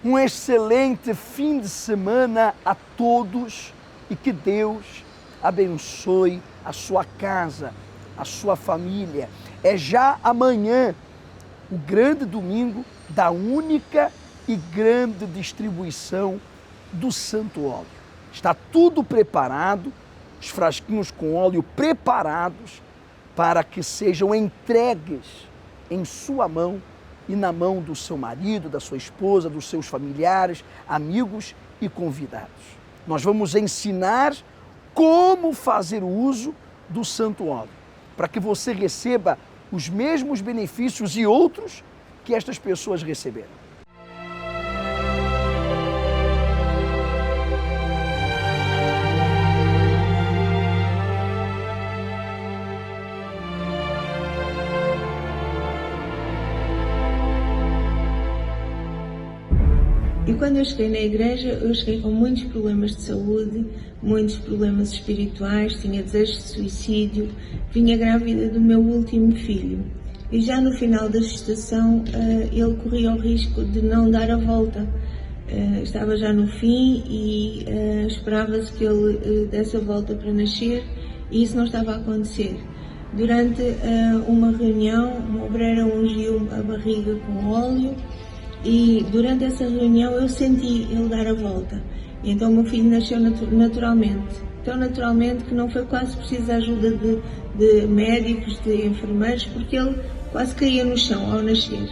um excelente fim de semana a todos e que Deus abençoe a sua casa, a sua família. É já amanhã o grande domingo da única e grande distribuição do Santo Óleo. Está tudo preparado, os frasquinhos com óleo preparados para que sejam entregues em sua mão e na mão do seu marido, da sua esposa, dos seus familiares, amigos e convidados. Nós vamos ensinar como fazer uso do Santo Óleo, para que você receba os mesmos benefícios e outros que estas pessoas receberam. E quando eu cheguei na igreja, eu cheguei com muitos problemas de saúde, muitos problemas espirituais, tinha desejos de suicídio, vinha grávida do meu último filho. E já no final da gestação, ele corria o risco de não dar a volta. Estava já no fim e esperava-se que ele desse a volta para nascer, e isso não estava a acontecer. Durante uma reunião, uma obreira ungiu a barriga com óleo, e durante essa reunião eu senti ele dar a volta. E então o meu filho nasceu naturalmente. Tão naturalmente que não foi quase preciso a ajuda de médicos, de enfermeiros, porque ele quase caía no chão ao nascer.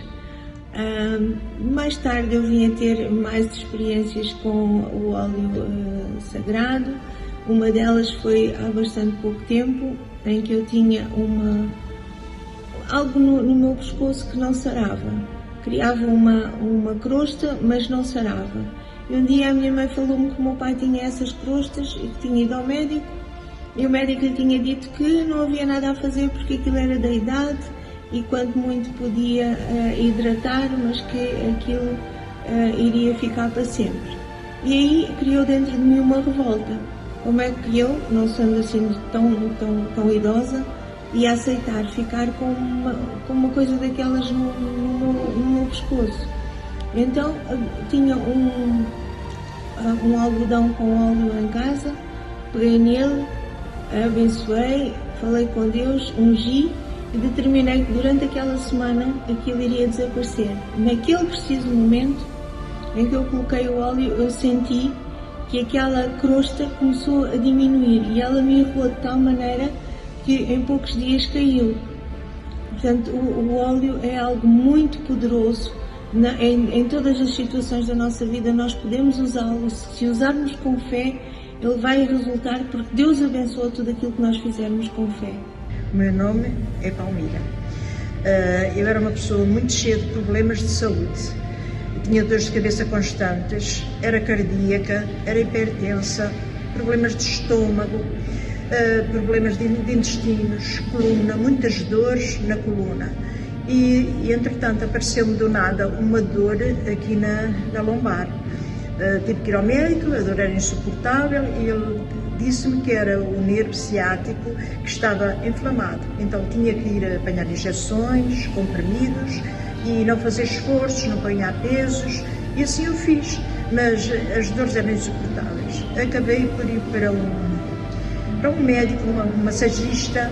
Mais tarde eu vim a ter mais experiências com o óleo sagrado. Uma delas foi há bastante pouco tempo, em que eu tinha algo no meu pescoço que não sarava. Criava uma crosta, mas não sarava. E um dia a minha mãe falou-me que o meu pai tinha essas crostas e que tinha ido ao médico. E o médico lhe tinha dito que não havia nada a fazer porque aquilo era da idade e quanto muito podia hidratar, mas que aquilo iria ficar para sempre. E aí criou dentro de mim uma revolta. Como é que eu, não sendo assim tão idosa, ia aceitar ficar com uma coisa daquelas no meu pescoço? Então tinha um algodão com óleo em casa, peguei nele, abençoei, falei com Deus, ungi e determinei que durante aquela semana aquilo iria desaparecer. Naquele preciso momento em que eu coloquei o óleo, eu senti que aquela crosta começou a diminuir e ela me irrou de tal maneira que em poucos dias caiu. Portanto, o óleo é algo muito poderoso. Em todas as situações da nossa vida nós podemos usá-lo. Se usarmos com fé, ele vai resultar, porque Deus abençoa tudo aquilo que nós fizermos com fé. O meu nome é Palmira. Eu era uma pessoa muito cheia de problemas de saúde. Eu tinha dores de cabeça constantes, era cardíaca, era hipertensa, problemas de estômago, problemas de intestinos, coluna, muitas dores na coluna. E entretanto apareceu-me do nada uma dor aqui na lombar. Tive que ir ao médico, a dor era insuportável e ele disse-me que era o nervo ciático que estava inflamado. Então tinha que ir apanhar injeções, comprimidos e não fazer esforços, não apanhar pesos, e assim eu fiz. Mas as dores eram insuportáveis. Acabei por ir para um médico, um massagista.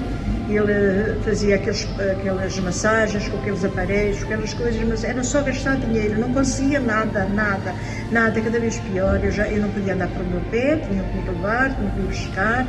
Ele fazia aquelas massagens com aqueles aparelhos, aquelas coisas, mas era só gastar dinheiro, não conseguia nada, cada vez pior. Eu não podia andar para o meu pé, tinha que me levar, tinha que me buscar,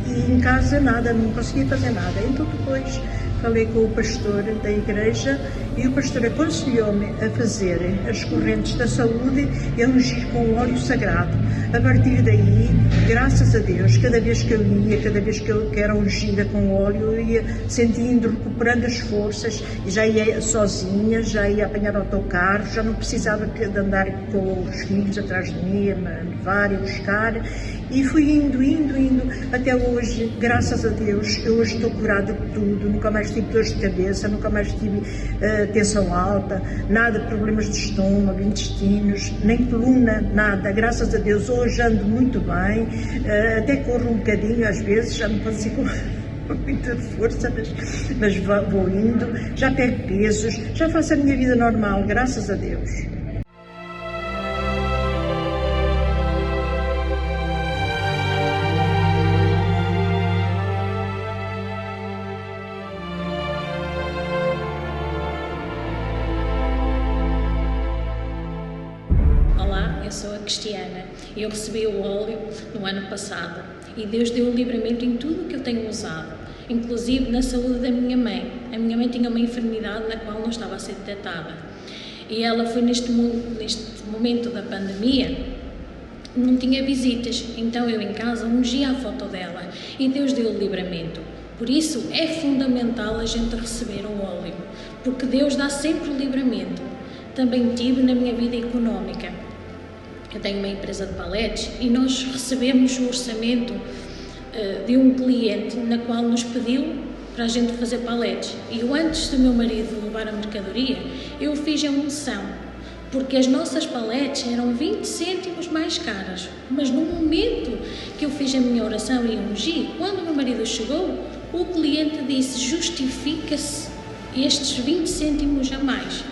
e em casa nada, não conseguia fazer nada. Então depois falei com o pastor da igreja e o pastor aconselhou-me a fazer as correntes da saúde e a ungir com o óleo sagrado. A partir daí, graças a Deus, cada vez que eu ia, cada vez que eu era ungida com óleo, eu ia sentindo, recuperando as forças, e já ia sozinha, já ia apanhar autocarro, já não precisava de andar com os filhos atrás de mim, a me levar e buscar. E fui indo, até hoje, graças a Deus, eu hoje estou curada de tudo, nunca mais tive dores de cabeça, nunca mais tive tensão alta, nada, problemas de estômago, intestinos, nem coluna, nada, graças a Deus, hoje ando muito bem, até corro um bocadinho às vezes, já não consigo com muita força, mas vou indo, já pego pesos, já faço a minha vida normal, graças a Deus. eu sou a Cristiana e eu recebi o óleo no ano passado e Deus deu o livramento em tudo o que eu tenho usado, inclusive na saúde da minha mãe. A minha mãe tinha uma enfermidade na qual não estava a ser detectada e ela foi neste momento da pandemia, não tinha visitas, então eu em casa ungia a foto dela e Deus deu o livramento. Por isso é fundamental a gente receber o óleo, porque Deus dá sempre o livramento. Também tive na minha vida económica. Eu tenho uma empresa de paletes e nós recebemos o orçamento de um cliente na qual nos pediu para a gente fazer paletes. E eu, antes do meu marido levar a mercadoria, eu fiz a unção, porque as nossas paletes eram 20 cêntimos mais caras. Mas no momento que eu fiz a minha oração e ungi, quando o meu marido chegou, o cliente disse: justifica-se estes 20 cêntimos a mais.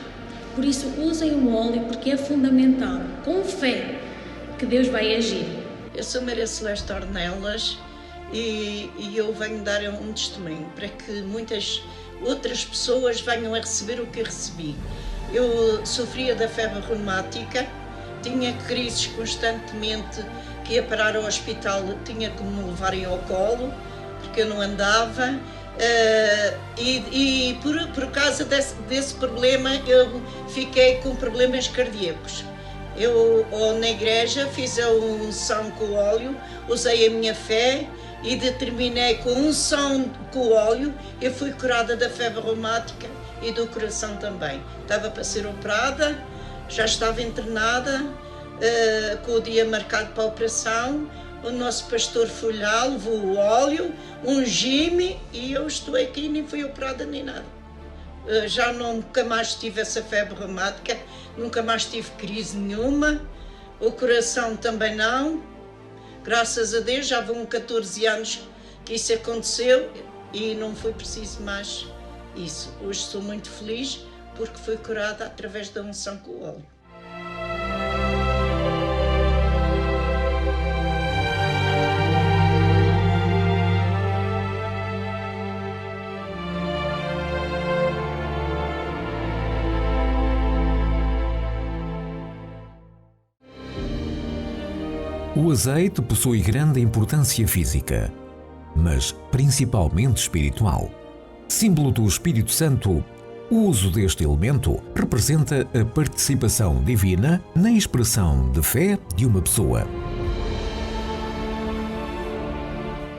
Por isso, usem o óleo, porque é fundamental, com fé, que Deus vai agir. Eu sou Maria Celeste Ornelas e eu venho dar um testemunho para que muitas outras pessoas venham a receber o que eu recebi. Eu sofria da febre reumática, tinha crises constantemente, que ia parar ao hospital, tinha que me levarem ao colo, porque eu não andava. E por causa desse problema eu fiquei com problemas cardíacos. Eu na igreja fiz a unção com o óleo, usei a minha fé e determinei com a unção com o óleo, eu fui curada da febre reumática e do coração também. Estava para ser operada, já estava internada, com o dia marcado para a operação. O nosso pastor foi lá, levou o óleo, ungi-me e eu estou aqui, nem fui operada nem nada. Já nunca mais tive essa febre reumática, nunca mais tive crise nenhuma, o coração também não. Graças a Deus, já vão 14 anos que isso aconteceu e não foi preciso mais isso. Hoje sou muito feliz porque fui curada através da unção com o óleo. O azeite possui grande importância física, mas principalmente espiritual. Símbolo do Espírito Santo, o uso deste elemento representa a participação divina na expressão de fé de uma pessoa.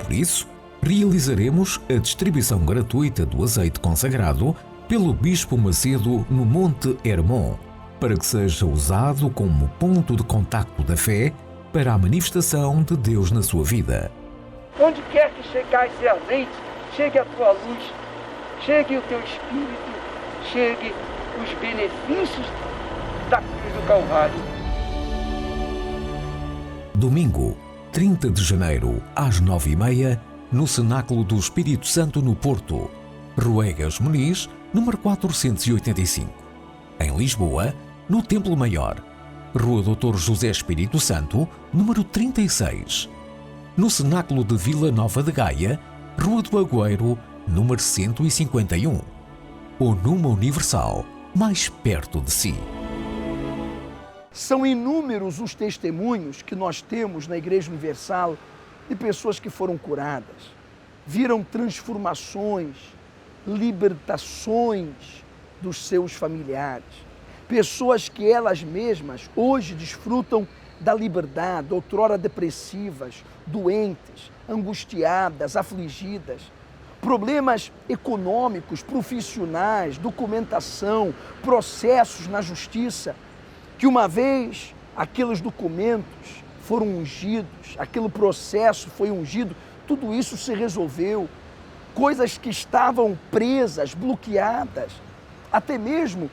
Por isso, realizaremos a distribuição gratuita do azeite consagrado pelo Bispo Macedo no Monte Hermon, para que seja usado como ponto de contacto da fé para a manifestação de Deus na sua vida. Onde quer que chegar esse azeite, chegue a tua luz, chegue o teu espírito, chegue os benefícios da cruz do Calvário. Domingo, 30 de janeiro, às 9h30, no Cenáculo do Espírito Santo no Porto, Ruegas Muniz, número 485. Em Lisboa, no Templo Maior, Rua Dr. José Espírito Santo, número 36. No Cenáculo de Vila Nova de Gaia, Rua do Agüero, número 151. Ou numa Universal, mais perto de si. São inúmeros os testemunhos que nós temos na Igreja Universal de pessoas que foram curadas, viram transformações, libertações dos seus familiares. Pessoas que elas mesmas hoje desfrutam da liberdade, outrora depressivas, doentes, angustiadas, afligidas. Problemas econômicos, profissionais, documentação, processos na justiça, que uma vez aqueles documentos foram ungidos, aquele processo foi ungido, tudo isso se resolveu. Coisas que estavam presas, bloqueadas, até mesmo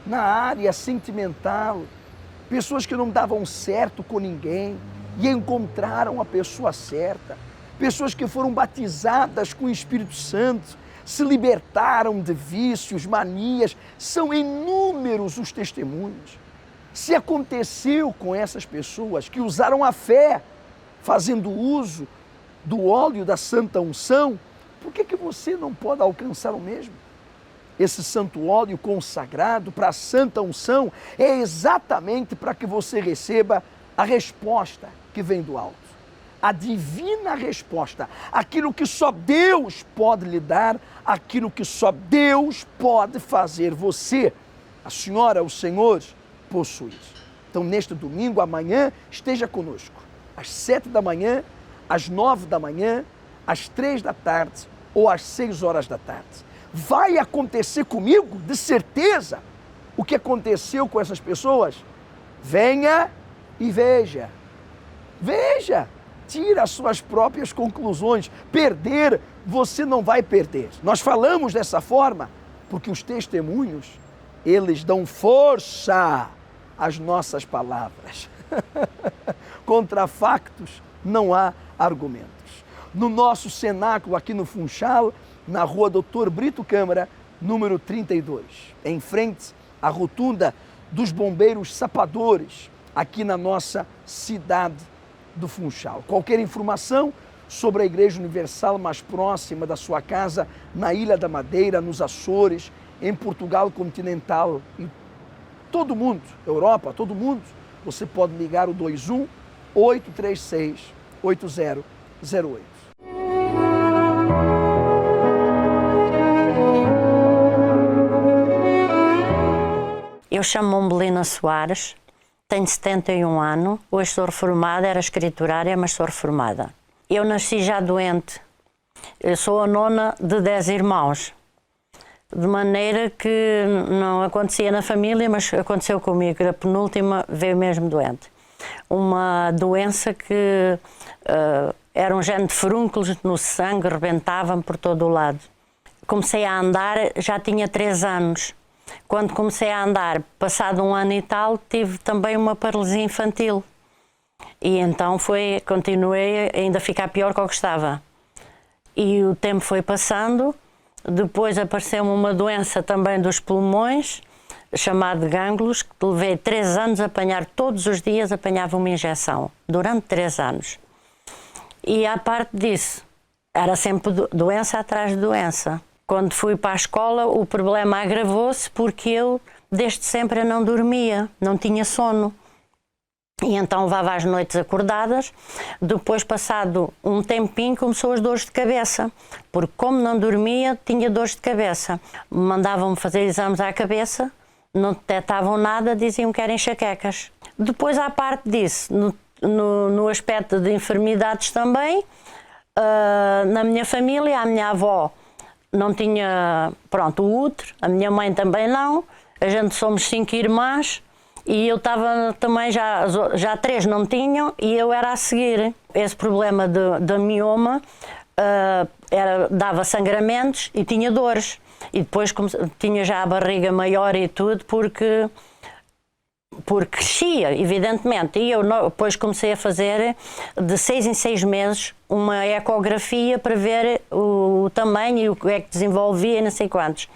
na área sentimental, pessoas que não davam certo com ninguém e encontraram a pessoa certa, pessoas que foram batizadas com o Espírito Santo, se libertaram de vícios, manias. São inúmeros os testemunhos. Se aconteceu com essas pessoas que usaram a fé, fazendo uso do óleo da Santa Unção, por que você não pode alcançar o mesmo? esse santo óleo consagrado para a santa unção, é exatamente para que você receba a resposta que vem do alto. A divina resposta, aquilo que só Deus pode lhe dar, aquilo que só Deus pode fazer você, a senhora, o senhor, possuir. Então, neste domingo, amanhã, esteja conosco, às 7 da manhã, às 9 da manhã, às 3 da tarde ou às 6 horas da tarde. Vai acontecer comigo, de certeza, o que aconteceu com essas pessoas? Venha e veja. Veja, tira as suas próprias conclusões. Perder, você não vai perder. Nós falamos dessa forma porque os testemunhos, eles dão força às nossas palavras. Contra factos não há argumentos. No nosso cenáculo aqui no Funchal, na rua Doutor Brito Câmara, número 32, em frente à rotunda dos bombeiros sapadores, aqui na nossa cidade do Funchal. Qualquer informação sobre a Igreja Universal mais próxima da sua casa, na Ilha da Madeira, nos Açores, em Portugal continental, em todo mundo, Europa, todo mundo, você pode ligar o 21 836 8008. Eu chamo-me Belina Soares, tenho 71 anos, hoje sou reformada, era escriturária, mas sou reformada. Eu nasci já doente, eu sou a nona de 10 irmãos, de maneira que não acontecia na família, mas aconteceu comigo, a penúltima veio mesmo doente. Uma doença que era um género de furúnculos no sangue, rebentava-me por todo o lado. Comecei a andar, já tinha 3 anos. Quando comecei a andar, passado 1 ano e tal, tive também uma paralisia infantil. E então continuei ainda a ficar pior que o que estava. E o tempo foi passando, depois apareceu-me uma doença também dos pulmões, chamada gânglios, que levei 3 anos a apanhar, todos os dias apanhava uma injeção, durante 3 anos. E à parte disso, era sempre doença atrás de doença. Quando fui para a escola, o problema agravou-se porque eu, desde sempre, não dormia, não tinha sono. E então levava as noites acordadas. Depois, passado um tempinho, começou as dores de cabeça. Porque como não dormia, tinha dores de cabeça. Mandavam-me fazer exames à cabeça, não detectavam nada, diziam que eram enxaquecas. Depois, à parte disso, no aspecto de enfermidades também, na minha família, a minha avó não tinha, pronto, o útero, a minha mãe também não, a gente somos 5 irmãs e eu estava também, já 3 não tinham e eu era a seguir. Esse problema de mioma dava sangramentos e tinha dores. E depois tinha já a barriga maior e tudo porque crescia, evidentemente. E eu depois comecei a fazer, de 6 em 6 meses, uma ecografia para ver o tamanho e o que é que desenvolvia e não sei quantos.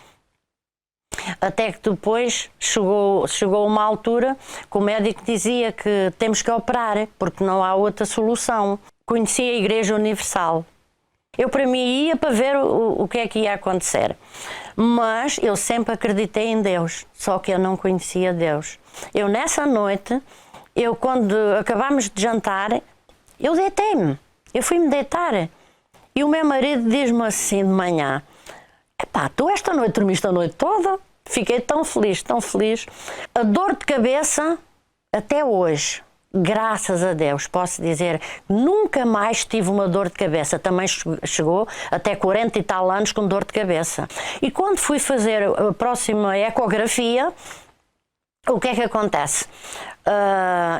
Até que depois chegou uma altura que o médico dizia que temos que operar, porque não há outra solução. Conheci a Igreja Universal. Eu, para mim, ia para ver o que é que ia acontecer. Mas eu sempre acreditei em Deus, só que eu não conhecia Deus. Eu, nessa noite, quando acabámos de jantar, eu deitei-me. Eu fui-me deitar. E o meu marido diz-me assim de manhã: epá, tu esta noite dormiste a noite toda? Fiquei tão feliz, tão feliz. A dor de cabeça, até hoje, graças a Deus, posso dizer, nunca mais tive uma dor de cabeça. Também chegou até 40 e tal anos com dor de cabeça. E quando fui fazer a próxima ecografia, o que é que acontece?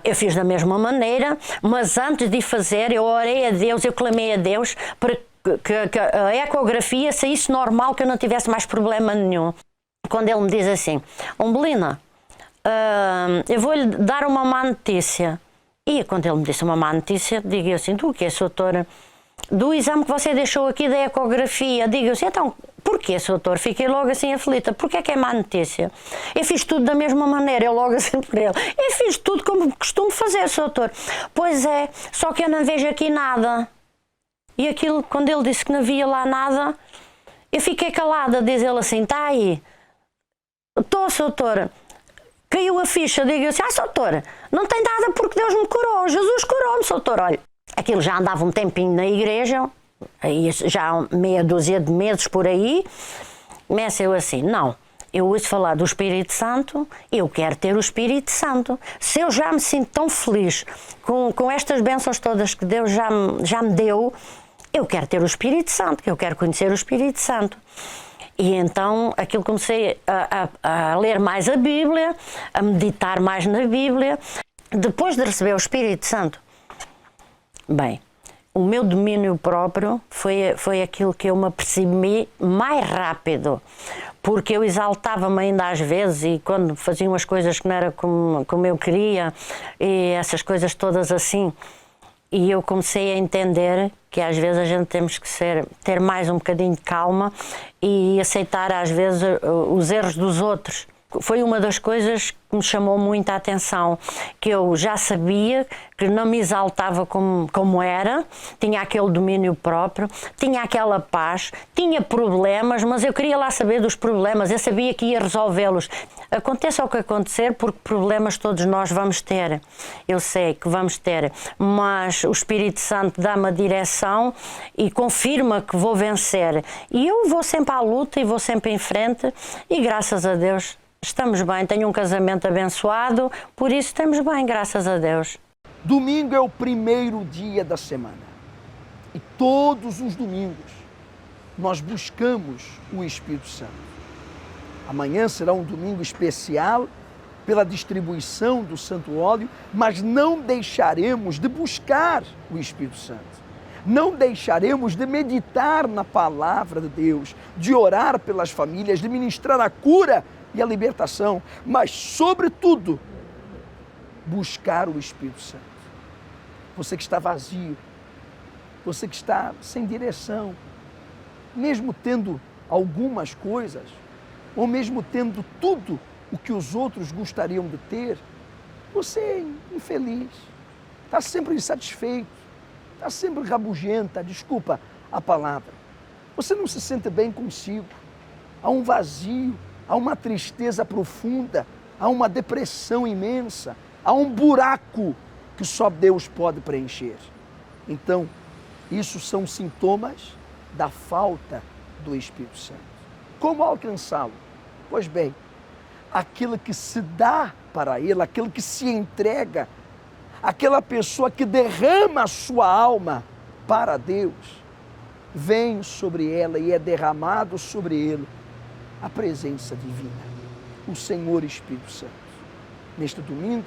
Eu fiz da mesma maneira, mas antes de fazer, eu orei a Deus, eu clamei a Deus para que a ecografia saísse normal, que eu não tivesse mais problema nenhum. Quando ele me diz assim: Belina, eu vou-lhe dar uma má notícia. E quando ele me disse uma má notícia, digo eu assim: do que, doutor? Do exame que você deixou aqui da ecografia. Digo eu assim: então, porquê, doutor? Fiquei logo assim aflita. Porquê que é má notícia? Eu fiz tudo da mesma maneira, eu logo assim por ele. Eu fiz tudo como costumo fazer, doutor. Pois é, só que eu não vejo aqui nada. E aquilo, quando ele disse que não havia lá nada, Eu fiquei calada, diz ele assim, está aí. Estou, doutora. Caiu a ficha, digo assim, doutora, não tem nada porque Deus me curou, Jesus curou-me, doutora. Olha, aquilo já andava um tempinho na igreja, aí já meia dúzia de meses por aí, começa eu assim, não, eu ouço falar do Espírito Santo, eu quero ter o Espírito Santo. Se eu já me sinto tão feliz com estas bênçãos todas que Deus já me deu, eu quero ter o Espírito Santo, que eu quero conhecer o Espírito Santo. E então aquilo comecei a ler mais a Bíblia, a meditar mais na Bíblia. Depois de receber o Espírito Santo, bem, o meu domínio próprio foi aquilo que eu me apercebi mais rápido, porque eu exaltava-me ainda às vezes e quando faziam as coisas que não era como eu queria e essas coisas todas assim. E eu comecei a entender que às vezes a gente temos que ter mais um bocadinho de calma e aceitar às vezes os erros dos outros. Foi uma das coisas que me chamou muito a atenção, que eu já sabia que não me exaltava como era, tinha aquele domínio próprio, tinha aquela paz, tinha problemas, mas eu queria lá saber dos problemas, eu sabia que ia resolvê-los. Aconteça o que acontecer, porque problemas todos nós vamos ter, eu sei que vamos ter, mas o Espírito Santo dá-me a direção e confirma que vou vencer. E eu vou sempre à luta e vou sempre em frente e graças a Deus estamos bem, tenho um casamento abençoado, por isso estamos bem, graças a Deus. Domingo é o primeiro dia da semana e todos os domingos nós buscamos o Espírito Santo. Amanhã será um domingo especial pela distribuição do Santo Óleo, mas não deixaremos de buscar o Espírito Santo. Não deixaremos de meditar na palavra de Deus, de orar pelas famílias, de ministrar a cura e a libertação, mas, sobretudo, buscar o Espírito Santo. Você que está vazio, você que está sem direção, mesmo tendo algumas coisas, ou mesmo tendo tudo o que os outros gostariam de ter, você é infeliz, está sempre insatisfeito, está sempre rabugenta, desculpa a palavra. Você não se sente bem consigo, há um vazio, há uma tristeza profunda, há uma depressão imensa, há um buraco que só Deus pode preencher. Então, isso são sintomas da falta do Espírito Santo. Como alcançá-lo? Pois bem, aquilo que se dá para Ele, aquilo que se entrega, aquela pessoa que derrama a sua alma para Deus, vem sobre ela e é derramado sobre ele a presença divina, o Senhor Espírito Santo. Neste domingo,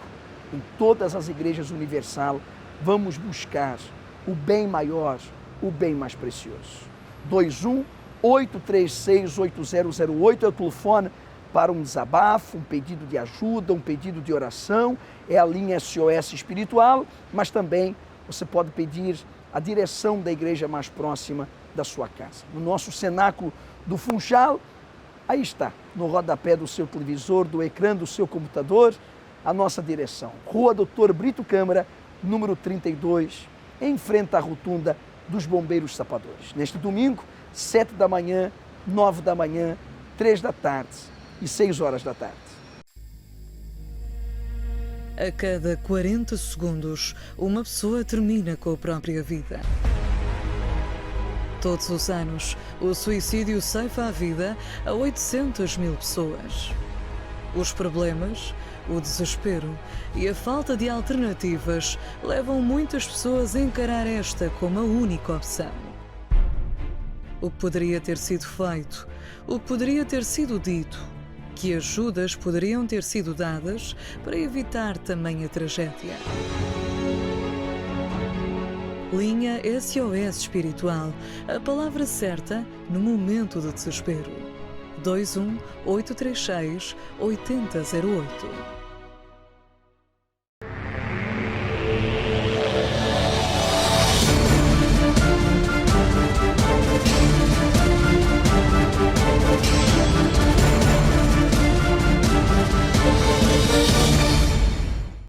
em todas as igrejas universal, vamos buscar o bem maior, o bem mais precioso. 21-836-8008 é o telefone para um desabafo, um pedido de ajuda, um pedido de oração, é a linha SOS espiritual, mas também você pode pedir a direção da igreja mais próxima da sua casa. No nosso cenáculo do Funchal, aí está, no rodapé do seu televisor, do ecrã do seu computador, a nossa direção. Rua Doutor Brito Câmara, número 32, em frente à rotunda dos Bombeiros Sapadores. Neste domingo, 7 da manhã, 9 da manhã, 3 da tarde e 6 horas da tarde. A cada 40 segundos, uma pessoa termina com a própria vida. Todos os anos, o suicídio ceifa a vida a 800 mil pessoas. Os problemas, o desespero e a falta de alternativas levam muitas pessoas a encarar esta como a única opção. O que poderia ter sido feito, o que poderia ter sido dito, que ajudas poderiam ter sido dadas para evitar também a tragédia. Linha SOS Espiritual, a palavra certa no momento de desespero. 21-836-8008.